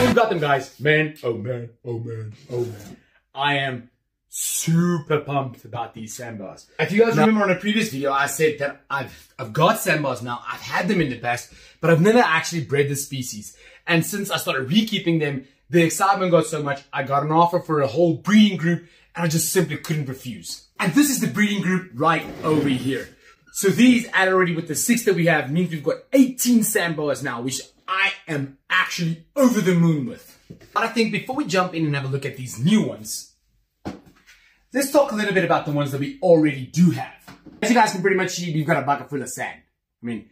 And we've got them, guys. Man, oh man, oh man, oh man. I am super pumped about these sandbars. If you guys remember on a previous video, I said that I've got sandbars now. I've had them in the past, but I've never actually bred the species. And since I started rekeeping them, the excitement got so much, I got an offer for a whole breeding group, and I just simply couldn't refuse. And this is the breeding group right over here. So these, and already with the 6 that we have, means we've got 18 sandbars now, which I am actually over the moon with. But I think before we jump in and have a look at these new ones, let's talk a little bit about the ones that we already do have. As you guys can pretty much see, we've got a bucket full of sand. I mean,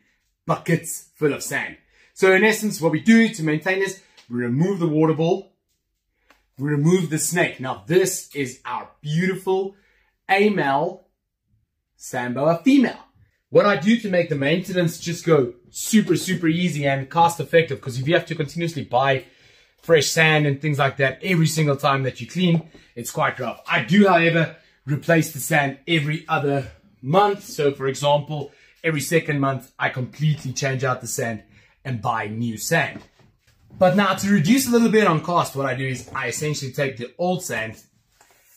buckets full of sand. So in essence, what we do to maintain this, we remove the water bowl, we remove the snake. Now this is our beautiful male sandbar female. What I do to make the maintenance just go super, super easy and cost effective, because if you have to continuously buy fresh sand and things like that every single time that you clean, it's quite rough. I do, however, replace the sand every other month. So for example, every second month, I completely change out the sand and buy new sand. But now to reduce a little bit on cost, what I do is I essentially take the old sand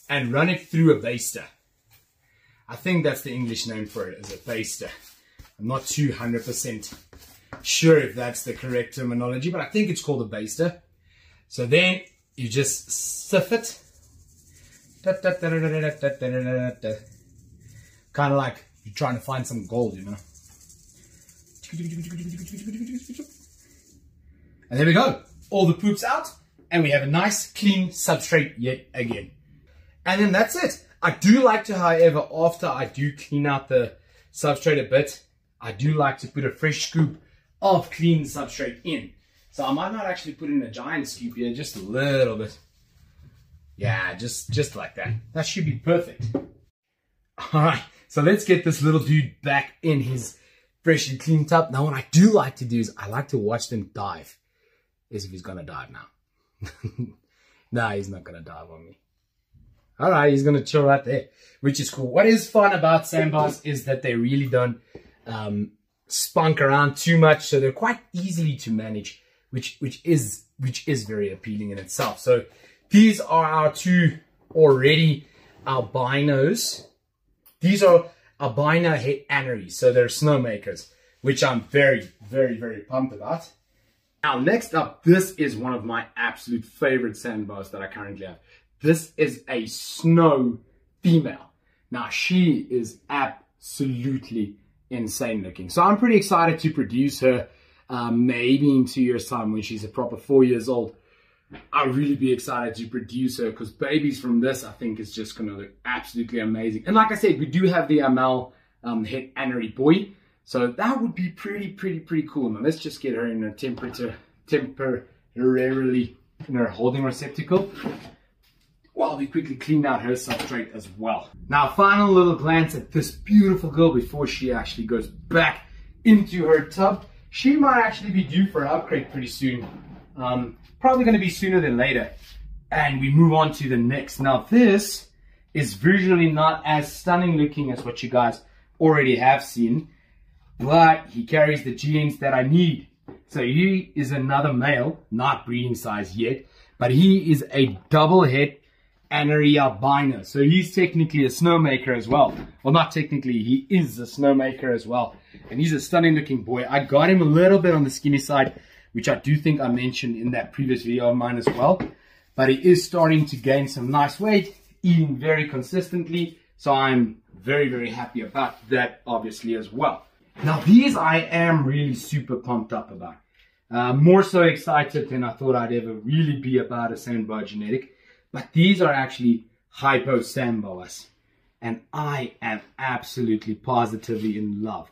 and run it through a baster. I think that's the English name for it, as a baster. I'm not 200% sure if that's the correct terminology, but I think it's called a baster. So then you just sift it. Kind of like you're trying to find some gold, you know. And there we go. All the poop's out, and we have a nice clean substrate yet again. And then that's it. I do like to, however, after I do clean out the substrate a bit, I do like to put a fresh scoop of clean substrate in. So I might not actually put in a giant scoop here, just a little bit. Yeah, just like that. That should be perfect. All right, so let's get this little dude back in his freshly cleaned tub. Now, what I do like to do is I like to watch them dive. As if he's gonna dive now. Nah, he's not gonna dive on me. All right, he's gonna chill right there, which is cool. What is fun about sandbars is that they really don't spunk around too much, so they're quite easily to manage, which is very appealing in itself. So these are our 2 already albinos. These are albino het aneries, so they're snowmakers, which I'm very, very, very pumped about. Now, next up, this is one of my absolute favorite sandbars that I currently have. This is a snow female. Now, she is absolutely insane looking. So I'm pretty excited to produce her maybe in 2 years' time when she's a proper 4 years old. I'll really be excited to produce her, because babies from this, I think, is just going to look absolutely amazing. And like I said, we do have the male het anery boy. So that would be pretty cool. Now let's just get her in a temporarily in her holding receptacle, while we quickly clean out her substrate as well. Now, final little glance at this beautiful girl before she actually goes back into her tub. She might actually be due for an upgrade pretty soon. Probably going to be sooner than later. And we move on to the next. Now, this is visually not as stunning looking as what you guys already have seen, but he carries the genes that I need. So he is another male, not breeding size yet, but he is a double het anery albino. So he's technically a snowmaker as well. Well, not technically, he is a snowmaker as well. And he's a stunning looking boy. I got him a little bit on the skinny side, which I do think I mentioned in that previous video of mine as well. But he is starting to gain some nice weight, eating very consistently. So I'm very, very happy about that, obviously, as well. Now, these I am really super pumped up about. More so excited than I thought I'd ever really be about a sandbar genetic. But these are actually hypo sandbars. And I am absolutely positively in love.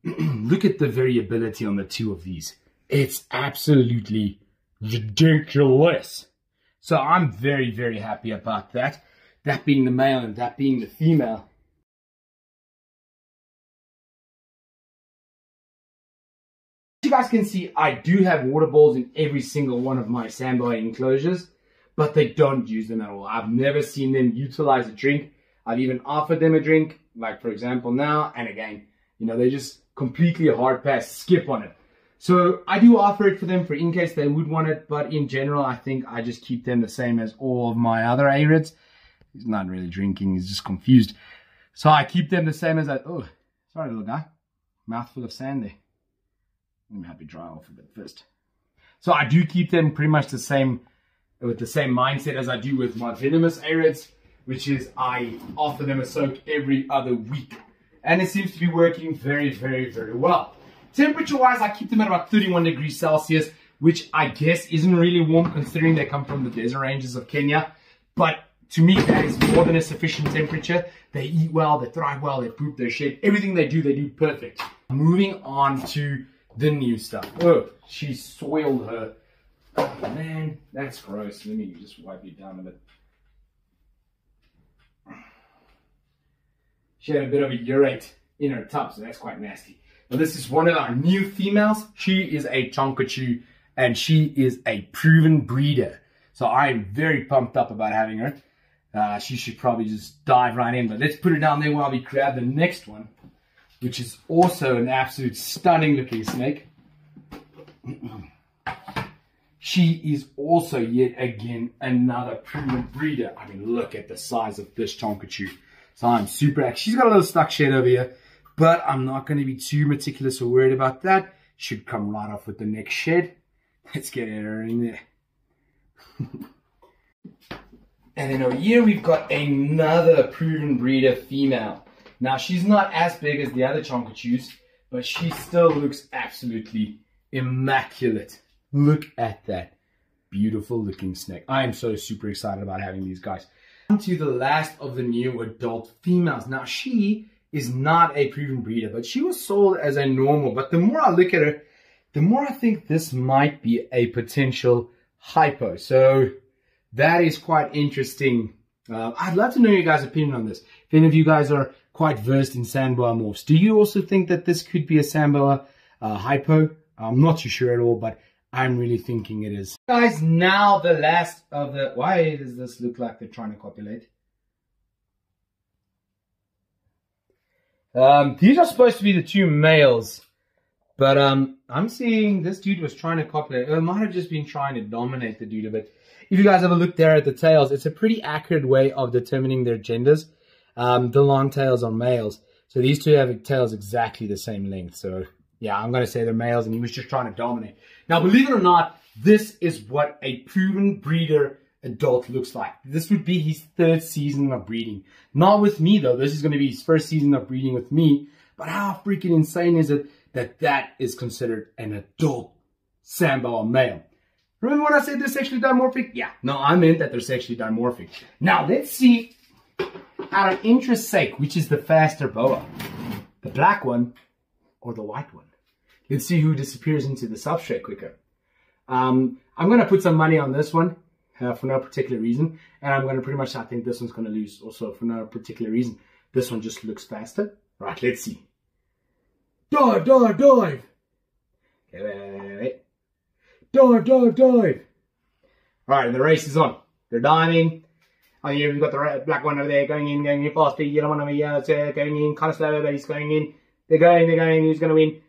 Look at the variability on the 2 of these. It's absolutely ridiculous. So I'm very, very happy about that. That being the male and that being the female. As you guys can see, I do have water bowls in every single one of my sandbar enclosures, but they don't use them at all. I've never seen them utilize a drink. I've even offered them a drink, like for example now, and again, you know, they just completely hard pass, skip on it. So I do offer it for them for in case they would want it, but in general, I think I just keep them the same as all of my other Arids. He's not really drinking, he's just confused. So I keep them the same as that. Oh, sorry, little guy. Mouthful of sand there. Let me have you dry off a bit first. So I do keep them pretty much the same, with the same mindset as I do with my venomous Arids, which is I offer them a soak every other week. And it seems to be working very, very, very well. Temperature-wise, I keep them at about 31 degrees Celsius, which I guess isn't really warm considering they come from the desert ranges of Kenya. But to me, that is more than a sufficient temperature. They eat well, they thrive well, they poop, they shed. Everything they do perfect. Moving on to the new stuff. Oh, she soiled her. Oh, man, that's gross. Let me just wipe it down a bit. She had a bit of a urate in her tub, so that's quite nasty. Now, this is one of our new females. She is a Chonkachu, and she is a proven breeder. So I'm very pumped up about having her. She should probably just dive right in, but let's put her down there while we grab the next one, which is also an absolute stunning looking snake. She is also yet again another proven breeder. I mean, look at the size of this Chonkachu. So I'm super happy. She's got a little stuck shed over here, but I'm not going to be too meticulous or worried about that. Should come right off with the next shed. Let's get her in there. And then over here we've got another proven breeder female. Now she's not as big as the other Chonkachus, but she still looks absolutely immaculate. Look at that beautiful looking snake. I am so super excited about having these guys. On to the last of the new adult females. Now she is not a proven breeder, but she was sold as a normal. But the more I look at her, the more I think this might be a potential hypo. So that is quite interesting. I'd love to know your guys' opinion on this. If any of you guys are quite versed in sandboa morphs, do you also think that this could be a sandboa hypo? I'm not too sure at all, but I'm really thinking it is. Guys, now the last of the... Why does this look like they're trying to copulate? These are supposed to be the two males, but I'm seeing this dude was trying to copulate. It might have just been trying to dominate the dude a bit. If you guys have a look there at the tails, it's a pretty accurate way of determining their genders. The long tails are males. So these two have tails exactly the same length. So yeah, I'm going to say they're males, and he was just trying to dominate. Now, believe it or not, this is what a proven breeder adult looks like. This would be his 3rd season of breeding. Not with me, though. This is going to be his 1st season of breeding with me. But how freaking insane is it that that is considered an adult sandboa male? Remember when I said they're sexually dimorphic? Yeah, no, I meant that they're sexually dimorphic. Now, let's see, out of interest's sake, which is the faster boa? The black one or the white one? Let's see who disappears into the substrate quicker. I'm going to put some money on this one for no particular reason. And I'm going to pretty much, I think this one's going to lose also for no particular reason. This one just looks faster. Right, let's see. Dive, dive, dive. Okay, wait. Dive, dive, dive. Alright, the race is on. They're diving. Oh, yeah, we've got the black one over there going in fast. The yellow one over here going in, kind of slow, but he's going in. They're going, who's going to win?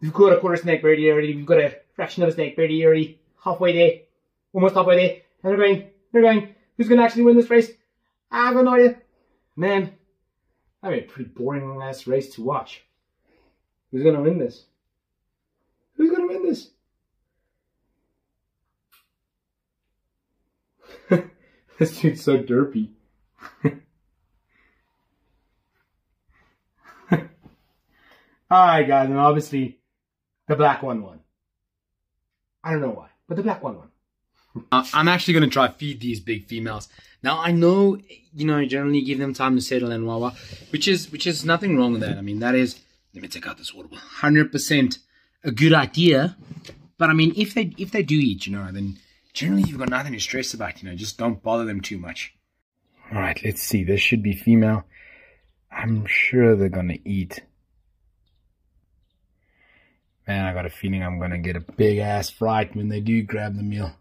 We've got a quarter snake birdie already. We've got a fraction of a snake birdie already. Halfway there. Almost halfway there. And they're going. Who's going to actually win this race? I've got no idea. Man, that'd be a pretty boring ass race to watch. Who's going to win this? Who's going to win this? This dude's so derpy. Alright guys, and obviously the black one won. I don't know why, but the black one won. I'm actually going to try feed these big females. Now I know, generally give them time to settle and wawa, which is nothing wrong with that. I mean, that is, let me take out this water bottle, 100% a good idea. But I mean, if they do eat, then generally you've got nothing to stress about, just don't bother them too much. Alright, let's see. This should be female. I'm sure they're going to eat. Man, I got a feeling I'm going to get a big ass fright when they do grab the meal.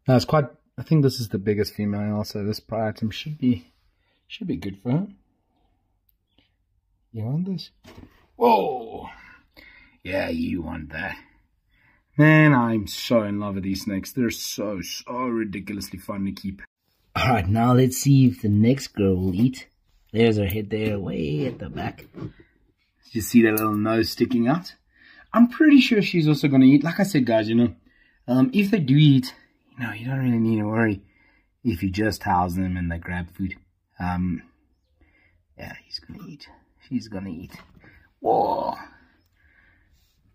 That's quite, I think this is the biggest female also. This pie item should be good for her. You want this? Whoa! Yeah, you want that. Man, I'm so in love with these snakes. They're so ridiculously fun to keep. Alright, now let's see if the next girl will eat. There's her head there, way at the back. You see that little nose sticking out? I'm pretty sure she's also going to eat. Like I said, guys, you know, if they do eat, you know, you don't really need to worry if you just house them and they grab food. Yeah, he's going to eat. She's going to eat. Whoa.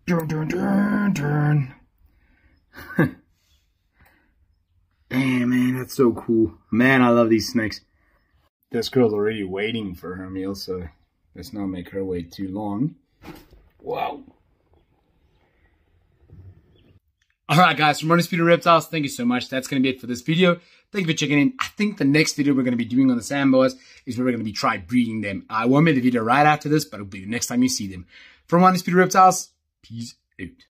Dun, dun, dun, dun. Damn, man, that's so cool. Man, I love these snakes. This girl's already waiting for her meal, so let's not make her wait too long. Wow. Alright guys, from Undisputed Reptiles, thank you so much. That's going to be it for this video. Thank you for checking in. I think the next video we're going to be doing on the sand boas is where we're going to be try breeding them. I won't make the video right after this, but it'll be the next time you see them. From Undisputed Reptiles, peace out.